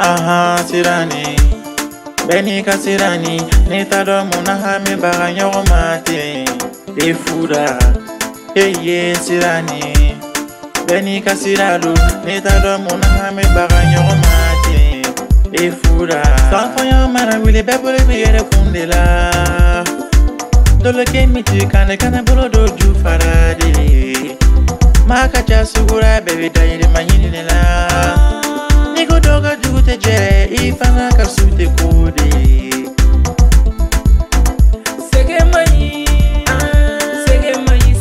Aha sirani Beni ka sirani Neta do muna hami baga nyogo mate Efura Eye sirani Beni ka siralo Neta do muna hami baga nyogo mate Efura Sanfanyo mara wile bebole biyere kundela Dole kemi tukane kana bolo do ju farade Maka cha sugura baby dayiri manyini nela Nigo doga jugute jere ifana kasute kode Sege mai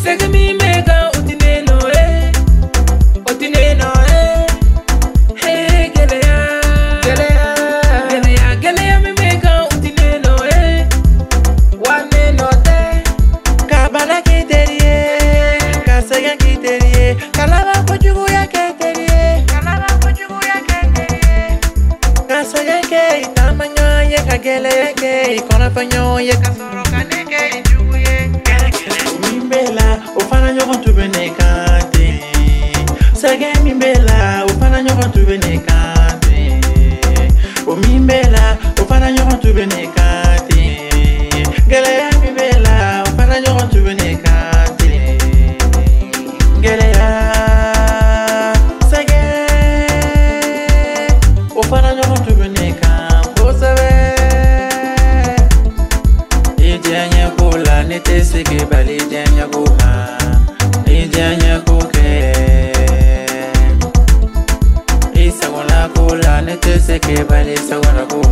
Sege mi mega utineno Utineno Hey geleya mi mega utineno Wane no te Kabala kiterie Kasega kiterie Kalaba kojugu ya kiterie Kasega ke itamanya ye kagele ye ke Ikona fanyo ye kasoro kaneke Njugu ye Mimbela ufana nyoko tubene kante Sege mimbela ufana nyoko tubene kante O mimbela ufana nyoko tubene kante Gele ya mimbela ufana nyoko tubene kante Gele ya Sege ufana nyoko tubene kante Osabe Ijanya kula nete sege bali ijanya kuma Ijanya kuke Isagona kula nete sege bali isagona kuma